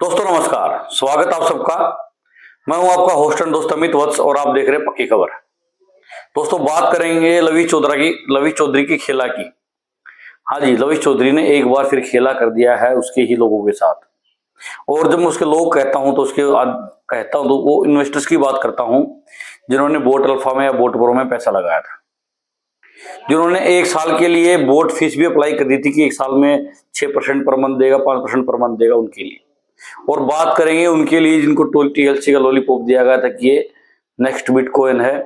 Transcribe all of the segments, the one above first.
दोस्तों नमस्कार, स्वागत आप सबका। मैं हूं आपका होस्ट एंड दोस्त अमित वत्स और आप देख रहे हैं पक्की खबर। दोस्तों बात करेंगे लवी चौधरी की खेला की। हाँ जी, लवी चौधरी ने एक बार फिर खेला कर दिया है उसके ही लोगों के साथ। और जब मैं उसके लोग कहता हूं तो कहता हूं तो वो इन्वेस्टर्स की बात करता हूं जिन्होंने बोट अल्फा में या बोट प्रो में पैसा लगाया था, जिन्होंने एक साल के लिए बोट फीस भी अप्लाई कर दी थी कि एक साल में 6% पर मंथ देगा, 5% पर मंथ देगा उनके लिए। और बात करेंगे उनके लिए जिनको टीएलसी का लॉलीपॉप दिया गया था कि ये नेक्स्ट बिटकॉइन है,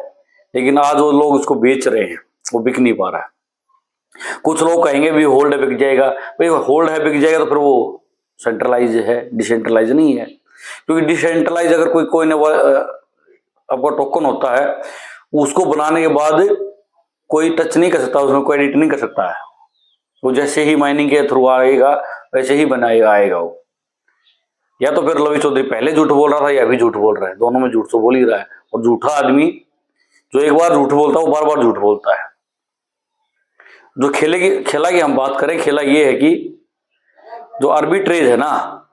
लेकिन आज वो लोग उसको बेच रहे हैं, वो बिक नहीं पा रहा है। कुछ लोग कहेंगे भी होल्ड है बिक जाएगा। भाई होल्ड है बिक जाएगा तो फिर वो सेंट्रलाइज है, डिसेंट्रलाइज नहीं है। क्योंकि डिसेंट्रलाइज अगर कोई कोइन आपका टोकन होता है, उसको बनाने के बाद कोई टच नहीं कर सकता, उसमें कोई एडिट नहीं कर सकता है। वो जैसे ही माइनिंग के थ्रू आएगा वैसे ही बनाएगा आएगा वो। या तो फिर लवी चौधरी पहले झूठ बोल रहा था या अभी झूठ बोल रहा है, दोनों में झूठ तो बोल ही रहा है। और झूठा आदमी जो एक बार झूठ बोलता है वो बार बार झूठ बोलता है। जो खेला की हम बात करें, खेला ये है कि जो आर्बिट्रेज है ना,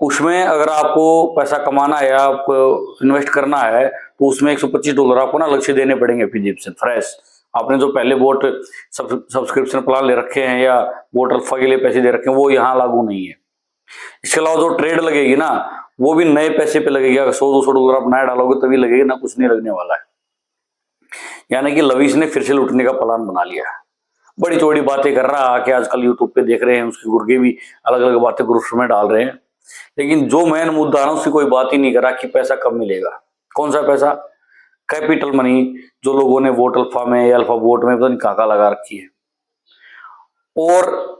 उसमें अगर आपको पैसा कमाना है या आपको इन्वेस्ट करना है तो उसमें $125 आपको ना अलग से देने पड़ेंगे अपनी जेब से फ्रेश। आपने जो पहले बोट सब्सक्रिप्शन प्लान ले रखे हैं या बोट अल्फा के लिए पैसे दे रखे हैं वो यहाँ लागू नहीं है। इसके अलावा जो ट्रेड लगेगी ना, वो भी नए पैसे पे लगेगी। अगर $100-200 आप नया डालोगे तभी लगेगी, ना कुछ नहीं लगने वाला है। यानी कि लवीश ने फिर से लूटने का प्लान बना लिया है। बड़ी चौड़ी बातें कर रहा है कि आजकल यूट्यूब पे देख रहे हैं उसके गुर्गे भी अलग अलग बातें ग्रुप्स में डाल रहे हैं, लेकिन जो मेन मुद्दा है ना उसकी कोई बात ही नहीं कर रहा कि पैसा कब मिलेगा। कौन सा पैसा? कैपिटल मनी जो लोगों ने वोट अल्फा में या अल्फा वोट में पता नहीं कहाँ लगा रखी है। और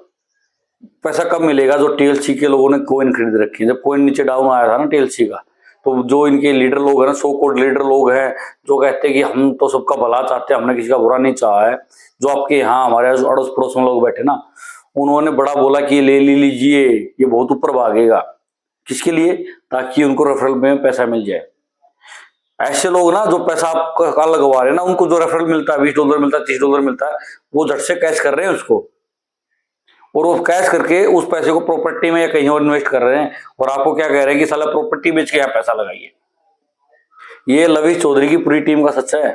पैसा कब मिलेगा? जो टीएलसी के लोगों ने कोइन खरीद रखी है। जब कोइन नीचे डाउन आया था ना टीएलसी का, तो जो इनके लीडर लोग हैं ना, सो कॉल्ड लीडर लोग हैं, जो कहते हैं कि हम तो सबका भला चाहते हैं, हमने किसी का बुरा नहीं चाहा है, जो आपके यहाँ हमारे अड़ोस पड़ोस में लोग बैठे ना, उन्होंने बड़ा बोला कि ले लीजिए, ये बहुत ऊपर भागेगा। किसके लिए? ताकि उनको रेफरल में पैसा मिल जाए। ऐसे लोग ना जो पैसा आप का लगवा रहे हैं ना, उनको जो रेफरल मिलता है, $20 मिलता है, $30 मिलता है, वो झट से कैश कर रहे हैं उसको, और वो कैश करके उस पैसे को प्रॉपर्टी में या कहीं और इन्वेस्ट कर रहे हैं। और आपको क्या कह रहे हैं कि साला प्रॉपर्टी बेच के आप पैसा लगाइए। ये लवी चौधरी की पूरी टीम का सच्चा है।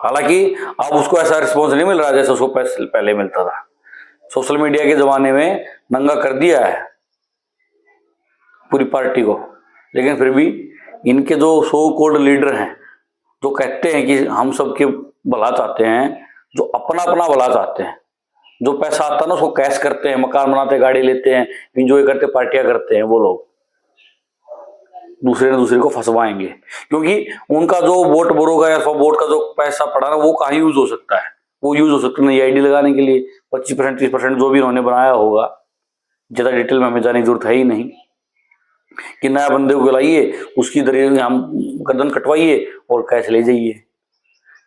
हालांकि अब उसको ऐसा रिस्पॉन्स नहीं मिल रहा जैसे उसको पहले मिलता था। सोशल मीडिया के जमाने में नंगा कर दिया है पूरी पार्टी को, लेकिन फिर भी इनके जो सो कॉल्ड लीडर हैं, जो कहते हैं कि हम सबके भला चाहते हैं, जो अपना अपना भला चाहते हैं, जो पैसा आता है ना उसको कैश करते हैं, मकान बनाते, गाड़ी लेते हैं, इंजॉय करते, पार्टियां करते हैं, वो लोग दूसरे ने दूसरे को फंसवाएंगे। क्योंकि उनका जो वोट बोरो का या वोट का जो पैसा पड़ा ना, वो कहाँ यूज हो सकता है? वो यूज हो सकता है नई आईडी लगाने के लिए। 25% 30% जो भी उन्होंने बनाया होगा, ज्यादा डिटेल में हमें जाने की जरूरत है ही नहीं, कि नया बंदे को लाइए, उसकी दरिया हम गर्दन कटवाइए और कैश ले जाइए।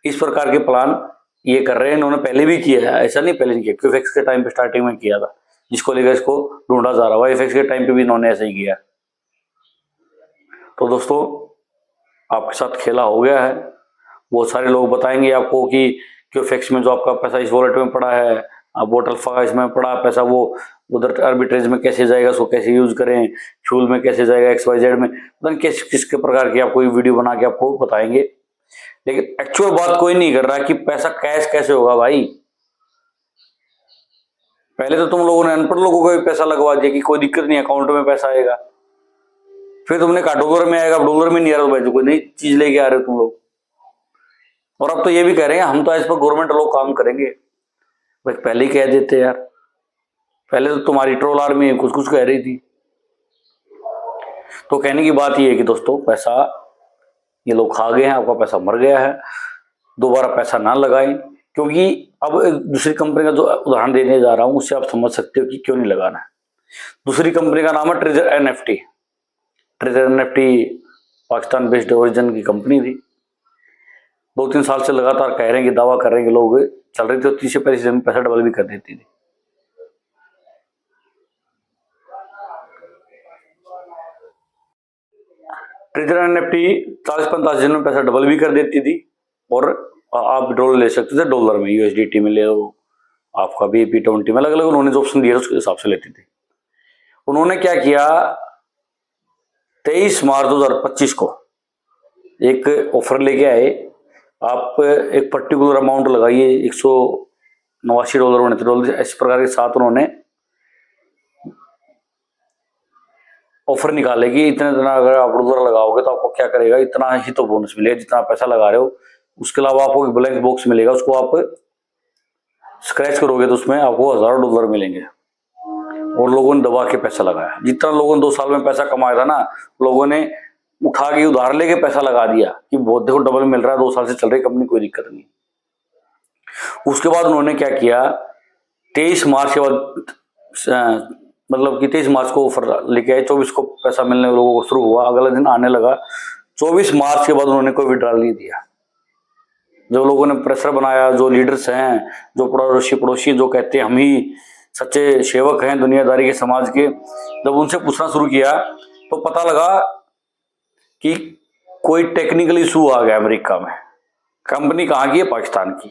इस प्रकार के प्लान ये कर रहे हैं। इन्होंने पहले भी किया है, ऐसा नहीं पहले नहीं किया, क्यूफेक्स के टाइम पे स्टार्टिंग में किया था, जिसको लेकर इसको ढूंढा जा रहा है। एफएक्स के टाइम पे भी इन्होंने ऐसा ही किया। तो दोस्तों आपके साथ खेला हो गया है। बहुत सारे लोग बताएंगे आपको कि क्यूफेक्स में जो आपका पैसा इस वॉलेट में पड़ा है, आप वोट अल्फा इसमें पड़ा पैसा, वो उधर आर्बिट्रेज में कैसे जाएगा, उसको कैसे यूज करें, फ्यूल में कैसे जाएगा, XYZ में, पता नहीं किस प्रकार की आपको वीडियो बना के आपको बताएंगे। लेकिन एक्चुअल बात कोई नहीं कर रहा कि पैसा कैश कैसे होगा भाई। पहले तो तुम लोगों ने अनपढ़ लोगों को भी पैसा लगवा दिया कि कोई दिक्कत नहीं, अकाउंट में पैसा आएगा। फिर तुमने कहा डॉलर में आएगा, डॉलर में नहीं आ रहा, भाई कोई नई चीज लेके आ रहे हो तुम लोग। और अब तो ये भी कह रहे हैं हम तो इस पर गवर्नमेंट लोग काम करेंगे। भाई पहले ही कह देते यार, पहले तो तुम्हारी ट्रोल आर्मी कुछ कुछ कह रही थी। तो कहने की बात ये है कि दोस्तों पैसा ये लोग खा गए हैं, आपका पैसा मर गया है। दोबारा पैसा ना लगाएं, क्योंकि अब एक दूसरी कंपनी का जो उदाहरण देने जा रहा हूं उससे आप समझ सकते हो कि क्यों नहीं लगाना है। दूसरी कंपनी का नाम है treasure NFT. Treasure NFT Pakistan based origin की कंपनी थी। 2-3 साल से लगातार कह रहे हैं कि दावा कर रहे हैं कि लोग चल रही थी, और 30 से पैसा डबल भी कर देती थी। ट्रेजर एनएफटी 40-45 दिन में पैसा डबल भी कर देती थी, और आप डॉलर ले सकते थे, डॉलर में यूएसडीटी में ले लो, आपका BAP20 में, अलग अलग उन्होंने जो ऑप्शन दिया उसके हिसाब से लेती थी। उन्होंने क्या किया, 23 मार्च 2025 को एक ऑफर लेके आए, आप एक पर्टिकुलर अमाउंट लगाइए, $189 $29 इस प्रकार के साथ उन्होंने ऑफर निकाले कि इतना इतना अगर आप $1 लगाओगे तो आपको क्या करेगा, इतना ही तो बोनस मिलेगा जितना पैसा लगा रहे हो। उसके अलावा आपको एक ब्लैंक बॉक्स मिलेगा, उसको आप स्क्रैच करोगे तो उसमें आपको $1000 मिलेंगे। और लोगों ने दबा के पैसा लगाया। जितना लोगों ने 2 साल में पैसा कमाया था ना, लोगों ने उठा के उधार लेके पैसा लगा दिया कि बहुत देखो डबल मिल रहा है, 2 साल से चल रही कंपनी, कोई दिक्कत नहीं। उसके बाद उन्होंने क्या किया, 23 मार्च के बाद मतलब कि 23 मार्च को ऑफर लेके आए, 24 को पैसा मिलने लोगों को शुरू हुआ, अगला दिन आने लगा। 24 मार्च के बाद उन्होंने कोई विड्रॉल नहीं दिया। जो लोगों ने प्रेशर बनाया, जो लीडर्स हैं, जो पड़ोसी जो कहते हैं हम ही सच्चे सेवक हैं दुनियादारी के समाज के, जब उनसे पूछना शुरू किया तो पता लगा कि कोई टेक्निकल इशू आ गया अमेरिका में। कंपनी कहाँ की है? पाकिस्तान की।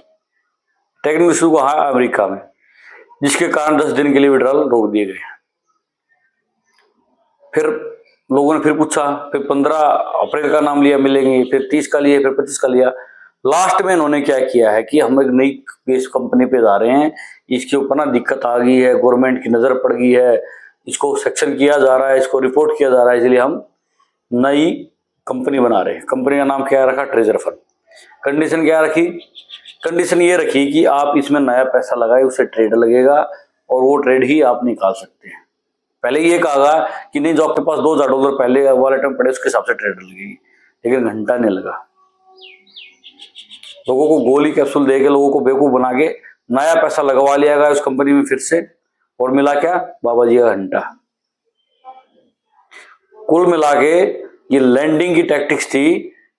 टेक्निकल इशू कहाँ है? अमेरिका में, जिसके कारण 10 दिन के लिए विड्रॉल रोक दिए गए। फिर लोगों ने फिर पूछा, फिर 15 अप्रैल का नाम लिया मिलेंगे, फिर 30 का लिया, फिर 25 का लिया। लास्ट में इन्होंने क्या किया है कि हम एक नई बेस कंपनी पे जा रहे हैं, इसके ऊपर ना दिक्कत आ गई है, गवर्नमेंट की नजर पड़ गई है, इसको सेक्शन किया जा रहा है, इसको रिपोर्ट किया जा रहा है, इसलिए हम नई कंपनी बना रहे हैं। कंपनी का नाम क्या रखा? Treasure fund. कंडीशन क्या रखी? कंडीशन ये रखी कि आप इसमें नया पैसा लगाए, उससे ट्रेड लगेगा और वो ट्रेड ही आप निकाल सकते हैं। पहले ये कहा कि नहीं, जो आपके पास $2000 पहले वॉलेट में पड़े उसके हिसाब से ट्रेड लगेगी, लेकिन घंटा नहीं लगा। लोगों को गोली कैप्सूल दे के, लोगों को बेवकूफ बना के नया पैसा लगवा लिया गया उस कंपनी में फिर से, और मिला क्या? बाबा जी का घंटा। कुल मिला के ये लैंडिंग की टैक्टिक्स थी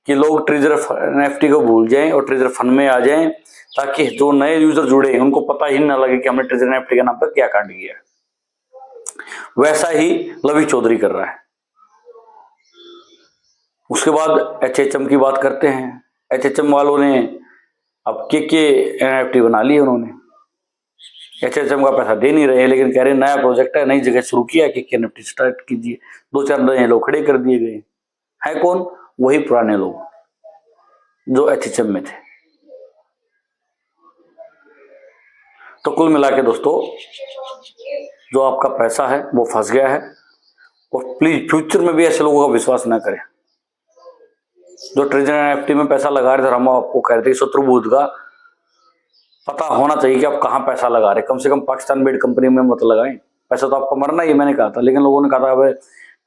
कि लोग ट्रेजर एनएफटी को भूल जाएं और ट्रेजर फंड में आ जाएं, ताकि जो नए यूजर जुड़े उनको पता ही ना लगे कि हमने ट्रेजर एनएफटी के नाम पर क्या कांड किया। वैसा ही लवी चौधरी कर रहा है। उसके बाद एचएचएम की बात करते हैं। एचएचएम वालों ने अब के एनएफटी बना लिए उन्होंने। एचएचएम का पैसा दे नहीं रहे, लेकिन कह रहे नया प्रोजेक्ट है, नई जगह शुरू किया, के एनएफटी स्टार्ट कीजिए। 2-4 नए लोग खड़े कर दिए गए हैं। कौन? वही पुराने लोग जो एचएचएम में थे। तो कुल मिला के दोस्तों, जो आपका पैसा है वो फंस गया है, और प्लीज फ्यूचर में भी ऐसे लोगों का विश्वास ना करें। जो ट्रेजर एनएफटी में पैसा लगा रहे थे, हम आपको कह रहे थे शत्रुबूत का पता होना चाहिए कि आप कहाँ पैसा लगा रहे। कम से कम पाकिस्तान मेड कंपनी में मत लगाएं, पैसा तो आपको मरना ही, मैंने कहा था। लेकिन लोगों ने कहा था भाई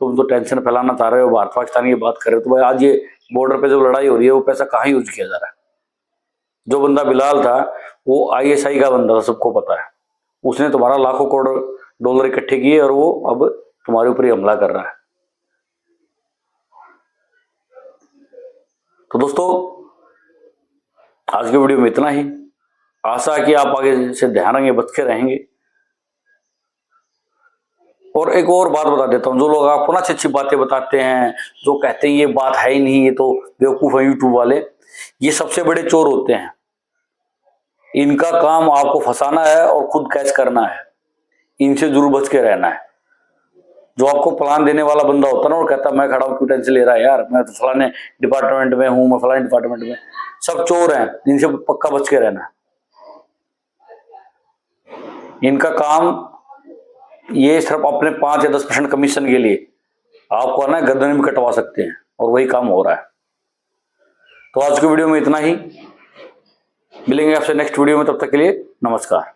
तुम तो टेंशन फैलाना चाह रहे हो, भारत पाकिस्तान की बात कर रहे हो, तो भाई आज ये बॉर्डर पे जो लड़ाई हो रही है वो पैसा कहाँ यूज किया जा रहा है? जो बंदा बिलाल था वो आईएसआई का बंदा था, सबको पता है। उसने तुम्हारा लाखों करोड़ डॉलर इकट्ठे किए और वो अब तुम्हारे ऊपर ही हमला कर रहा है। तो दोस्तों, आज के वीडियो में इतना ही। आशा है कि आप आगे से ध्यान रखेंगे, बच के रहेंगे। और एक और बात बता देता हूं, जो लोग आपको ना अच्छी अच्छी बातें बताते हैं, जो कहते हैं ये बात है ही नहीं, ये तो बेवकूफ है यूट्यूब वाले, ये सबसे बड़े चोर होते हैं। इनका काम आपको फंसाना है और खुद कैच करना है। इनसे जरूर बच के रहना है। जो आपको प्लान देने वाला बंदा होता है ना, और कहता मैं खड़ा हूं, क्यों टेंशन ले रहा है यार, मैं तो फलाने डिपार्टमेंट में हूं, मैं फलाने डिपार्टमेंट में, सब चोर हैं। इनसे पक्का बच के रहना है। इनका काम ये सिर्फ अपने 5 या 10% कमीशन के लिए आपको ना गर्दन में कटवा सकते हैं, और वही काम हो रहा है। तो आज की वीडियो में इतना ही। मिलेंगे आपसे नेक्स्ट वीडियो में, तब तक के लिए नमस्कार।